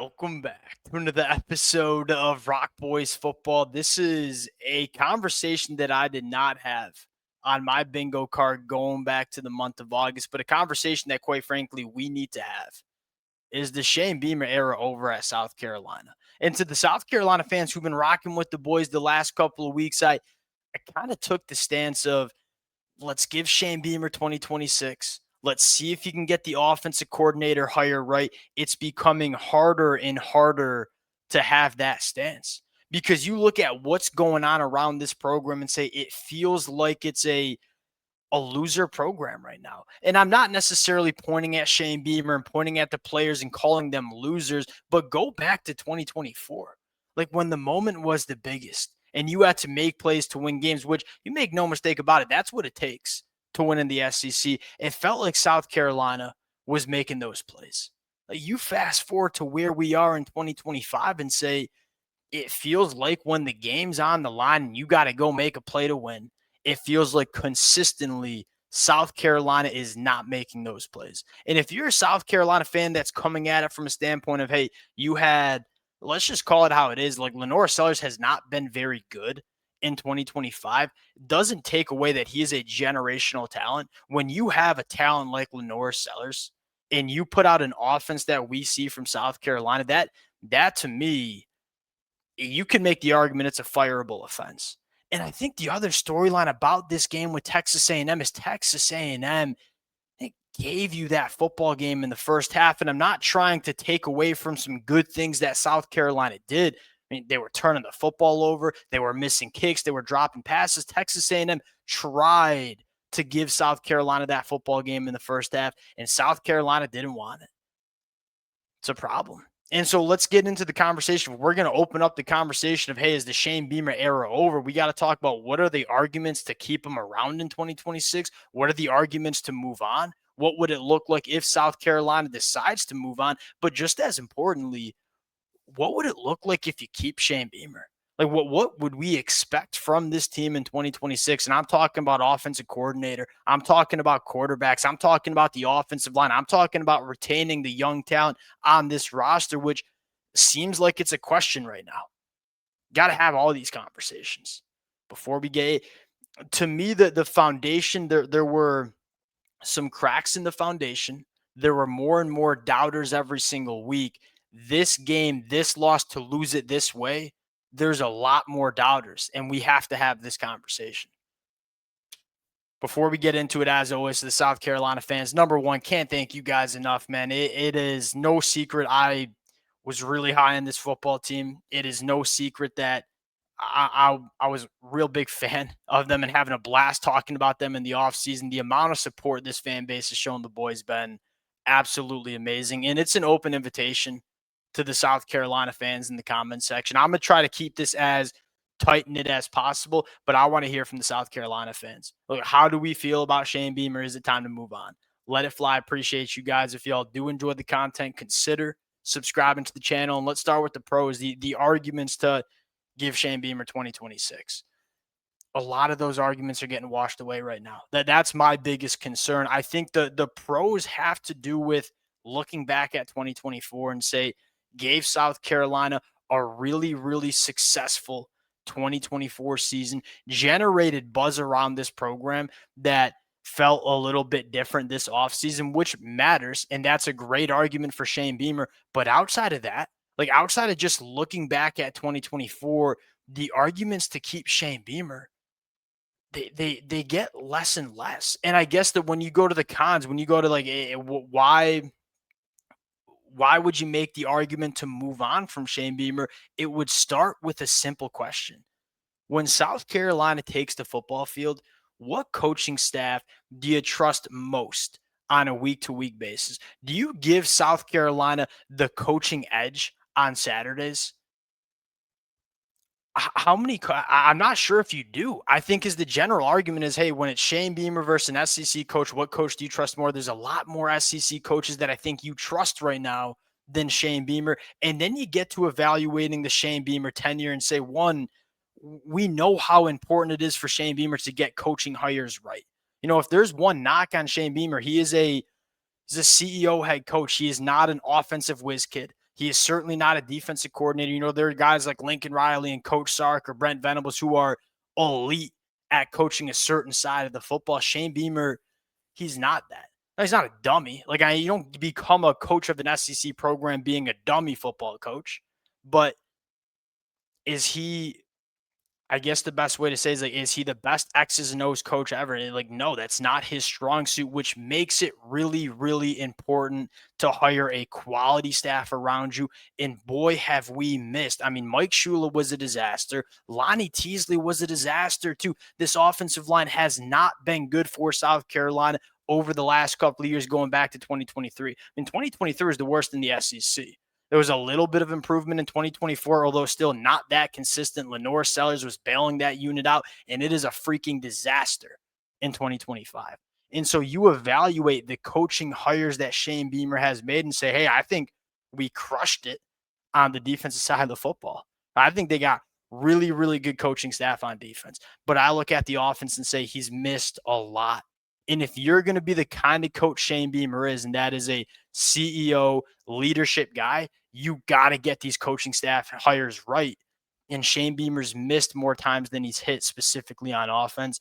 Welcome back to another episode of Rock Boys Football. This is a conversation that I did not have on my bingo card going back to the month of August, but a conversation that, quite frankly, we need to have is the Shane Beamer era over at South Carolina. And to the South Carolina fans who've been rocking with the boys the last couple of weeks, I kind of took the stance of let's give Shane Beamer 2026. Let's see if he can get the offensive coordinator hire right. It's becoming harder and harder to have that stance because you look at what's going on around this program and say it feels like it's a loser program right now. And I'm not necessarily pointing at Shane Beamer and pointing at the players and calling them losers, but go back to 2024, like when the moment was the biggest and you had to make plays to win games, which you make no mistake about it. That's what it takes to win in the SEC. It felt like South Carolina was making those plays. Like you fast forward to where we are in 2025 and say, it feels like when the game's on the line and you got to go make a play to win, it feels like consistently South Carolina is not making those plays. And if you're a South Carolina fan that's coming at it from a standpoint of, hey, you had, let's just call it how it is, like Lenore Sellers has not been very good in 2025, doesn't take away that he is a generational talent. When you have a talent like Lenore Sellers and you put out an offense that we see from South Carolina, that to me, you can make the argument it's a fireable offense. And I think the other storyline about this game with Texas A&M is Texas A&M it gave you that football game in the first half. And I'm not trying to take away from some good things that South Carolina did. I mean, they were turning the football over. They were missing kicks. They were dropping passes. Texas A&M tried to give South Carolina that football game in the first half, and South Carolina didn't want it. It's a problem. And so let's get into the conversation. We're going to open up the conversation of, hey, is the Shane Beamer era over? We got to talk about what are the arguments to keep him around in 2026? What are the arguments to move on? What would it look like if South Carolina decides to move on? But just as importantly, what would it look like if you keep Shane Beamer? Like what would we expect from this team in 2026? And I'm talking about offensive coordinator. I'm talking about quarterbacks. I'm talking about the offensive line. I'm talking about retaining the young talent on this roster, which seems like it's a question right now. Got to have all these conversations before we get. To me, the foundation, there were some cracks in the foundation. There were more and more doubters every single week. This game, this loss, to lose it this way, there's a lot more doubters, and we have to have this conversation. Before we get into it, as always, to the South Carolina fans, number one, can't thank you guys enough, man. It is no secret I was really high on this football team. It is no secret that I was a real big fan of them and having a blast talking about them in the offseason. The amount of support this fan base has shown the boys been absolutely amazing. And it's an open invitation to the South Carolina fans in the comment section. I'm going to try to keep this as tight-knit as possible, but I want to hear from the South Carolina fans. Look, how do we feel about Shane Beamer? Is it time to move on? Let it fly. Appreciate you guys. If y'all do enjoy the content, consider subscribing to the channel. And let's start with the pros, the arguments to give Shane Beamer 2026. A lot of those arguments are getting washed away right now. That's my biggest concern. I think the pros have to do with looking back at 2024 and say, gave South Carolina a really, really successful 2024 season, generated buzz around this program that felt a little bit different this offseason, which matters. And that's a great argument for Shane Beamer. But outside of that, like outside of just looking back at 2024, the arguments to keep Shane Beamer, they get less and less. And I guess that when you go to the cons, when you go to like, why would you make the argument to move on from Shane Beamer? It would start with a simple question. When South Carolina takes the football field, what coaching staff do you trust most on a week-to-week basis? Do you give South Carolina the coaching edge on Saturdays? How many? I'm not sure if you do. I think is the general argument is, hey, when it's Shane Beamer versus an SEC coach, what coach do you trust more? There's a lot more SEC coaches that I think you trust right now than Shane Beamer. And then you get to evaluating the Shane Beamer tenure and say, one, we know how important it is for Shane Beamer to get coaching hires right. You know, if there's one knock on Shane Beamer, he's a CEO head coach. He is not an offensive whiz kid. He is certainly not a defensive coordinator. You know, there are guys like Lincoln Riley and Coach Sark or Brent Venables who are elite at coaching a certain side of the football. Shane Beamer, he's not that. Now, he's not a dummy. Like, you don't become a coach of an SEC program being a dummy football coach. But is he, I guess the best way to say is he the best X's and O's coach ever? And like, no, that's not his strong suit, which makes it really, really important to hire a quality staff around you. And boy, have we missed. I mean, Mike Shula was a disaster. Lonnie Teasley was a disaster too. This offensive line has not been good for South Carolina over the last couple of years, going back to 2023. I mean, 2023 is the worst in the SEC. There was a little bit of improvement in 2024, although still not that consistent. Lenore Sellers was bailing that unit out, and it is a freaking disaster in 2025. And so you evaluate the coaching hires that Shane Beamer has made and say, hey, I think we crushed it on the defensive side of the football. I think they got really, really good coaching staff on defense. But I look at the offense and say he's missed a lot. And if you're going to be the kind of coach Shane Beamer is, and that is a CEO leadership guy, you got to get these coaching staff hires right. And Shane Beamer's missed more times than he's hit, specifically on offense.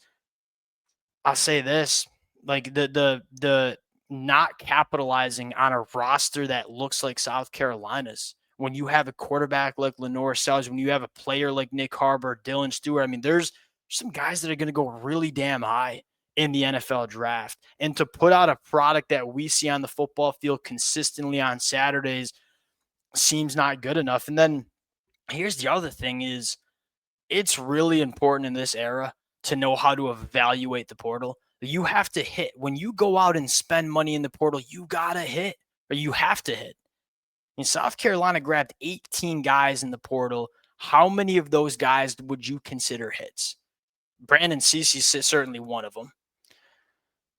I'll say this, like the not capitalizing on a roster that looks like South Carolina's. When you have a quarterback like Lenore Sellers, when you have a player like Nick Harbor, Dylan Stewart, I mean, there's some guys that are going to go really damn high in the NFL draft. And to put out a product that we see on the football field consistently on Saturdays seems not good enough. And then here's the other thing is it's really important in this era to know how to evaluate the portal. You have to hit. When you go out and spend money in the portal, you got to hit, or you have to hit. And South Carolina grabbed 18 guys in the portal. How many of those guys would you consider hits? Brandon Cece is certainly one of them.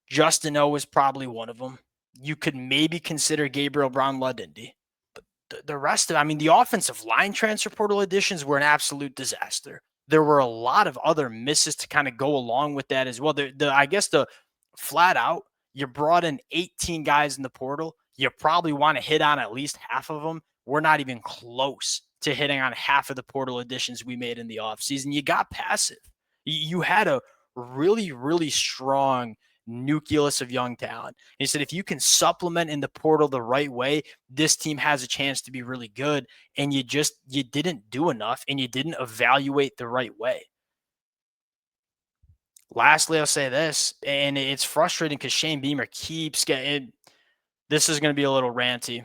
Justin O is probably one of them. You could maybe consider Gabriel Brown-Ladindi. But the rest of, I mean, the offensive line transfer portal additions were an absolute disaster. There were a lot of other misses to kind of go along with that as well. I guess the flat out, you brought in 18 guys in the portal. You probably want to hit on at least half of them. We're not even close to hitting on half of the portal additions we made in the offseason. You got passive. You had a really, really strong nucleus of young talent. And he said, if you can supplement in the portal the right way, this team has a chance to be really good. And you didn't do enough, and you didn't evaluate the right way. Lastly, I'll say this, and it's frustrating because Shane Beamer keeps getting, this is going to be a little ranty,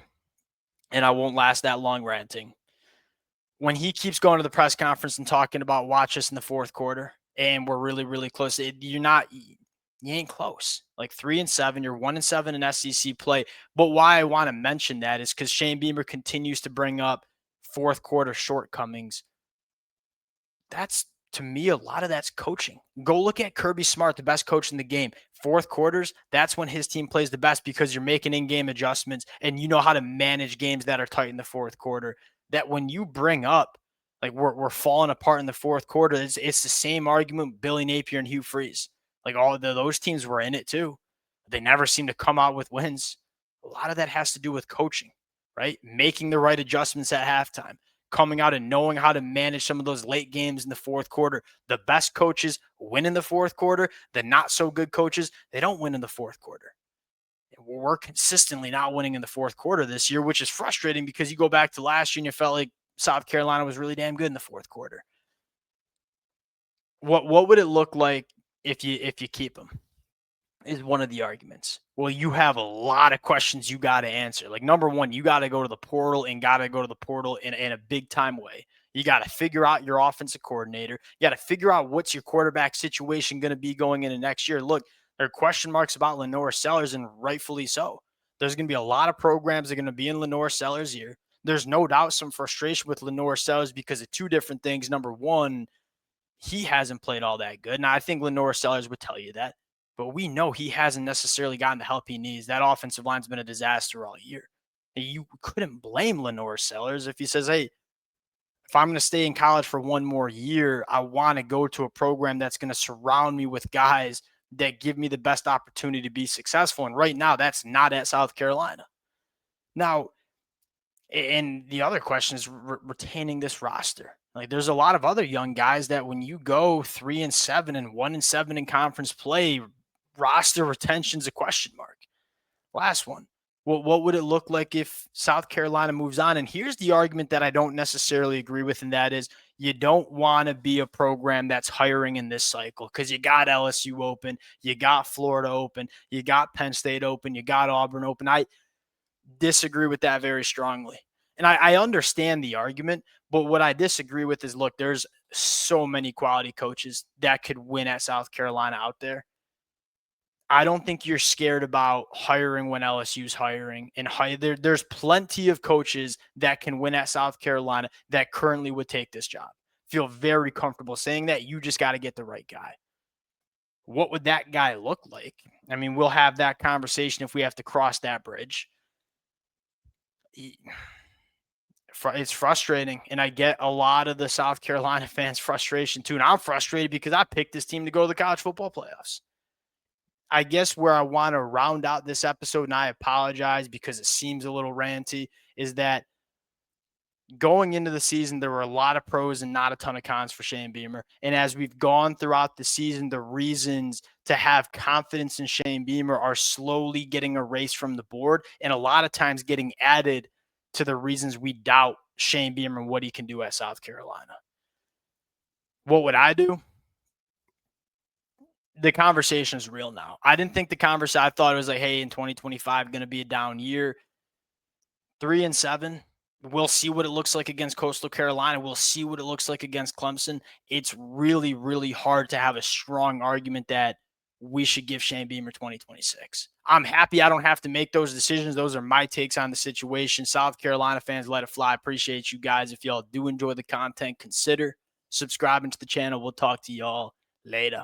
and I won't last that long ranting. When he keeps going to the press conference and talking about watch us in the fourth quarter, and we're really, really close, you ain't close. Like 3-7, you're 1-7 in SEC play. But why I want to mention that is because Shane Beamer continues to bring up fourth quarter shortcomings. That's, to me, a lot of that's coaching. Go look at Kirby Smart, the best coach in the game. Fourth quarters, that's when his team plays the best because you're making in-game adjustments and you know how to manage games that are tight in the fourth quarter. That when you bring up, like we're falling apart in the fourth quarter, it's the same argument Billy Napier and Hugh Freeze. Like those teams were in it too. They never seem to come out with wins. A lot of that has to do with coaching, right? Making the right adjustments at halftime, coming out and knowing how to manage some of those late games in the fourth quarter. The best coaches win in the fourth quarter. The not so good coaches, they don't win in the fourth quarter. We're consistently not winning in the fourth quarter this year, which is frustrating because you go back to last year and you felt like South Carolina was really damn good in the fourth quarter. What would it look like if you keep them? Is one of the arguments. Well, you have a lot of questions you got to answer. Like, number one, you got to go to the portal in a big time way. You got to figure out your offensive coordinator. You got to figure out what's your quarterback situation going to be going into next year. Look, there are question marks about Lenore Sellers, and rightfully so. There's going to be a lot of programs that are going to be in Lenore Sellers' ear. There's no doubt some frustration with Lenore Sellers because of two different things. Number one, he hasn't played all that good. Now, I think Lenore Sellers would tell you that. But we know he hasn't necessarily gotten the help he needs. That offensive line's been a disaster all year. You couldn't blame Lenore Sellers if he says, hey, if I'm going to stay in college for one more year, I want to go to a program that's going to surround me with guys that give me the best opportunity to be successful. And right now, that's not at South Carolina. Now, And the other question is retaining this roster. Like there's a lot of other young guys that when you go 3-7 and 1-7 in conference play, roster retention's a question mark. Last one. What would it look like if South Carolina moves on? And here's the argument that I don't necessarily agree with, and that is you don't want to be a program that's hiring in this cycle because you got LSU open, you got Florida open, you got Penn State open, you got Auburn open. I disagree with that very strongly. And I understand the argument, but what I disagree with is look, there's so many quality coaches that could win at South Carolina out there. I don't think you're scared about hiring when LSU's hiring, and there's plenty of coaches that can win at South Carolina that currently would take this job. Feel very comfortable saying that. You just got to get the right guy. What would that guy look like? I mean, we'll have that conversation if we have to cross that bridge. It's frustrating, and I get a lot of the South Carolina fans' frustration too. And I'm frustrated because I picked this team to go to the college football playoffs. I guess where I want to round out this episode, and I apologize because it seems a little ranty, is that going into the season, there were a lot of pros and not a ton of cons for Shane Beamer. And as we've gone throughout the season, the reasons to have confidence in Shane Beamer are slowly getting erased from the board and a lot of times getting added to the reasons we doubt Shane Beamer and what he can do at South Carolina. What would I do? The conversation is real now. I didn't think I thought it was like, hey, in 2025, going to be a down year. 3-7. We'll see what it looks like against Coastal Carolina. We'll see what it looks like against Clemson. It's really, really hard to have a strong argument that we should give Shane Beamer 2026. I'm happy I don't have to make those decisions. Those are my takes on the situation. South Carolina fans, let it fly. Appreciate you guys. If y'all do enjoy the content, consider subscribing to the channel. We'll talk to y'all later.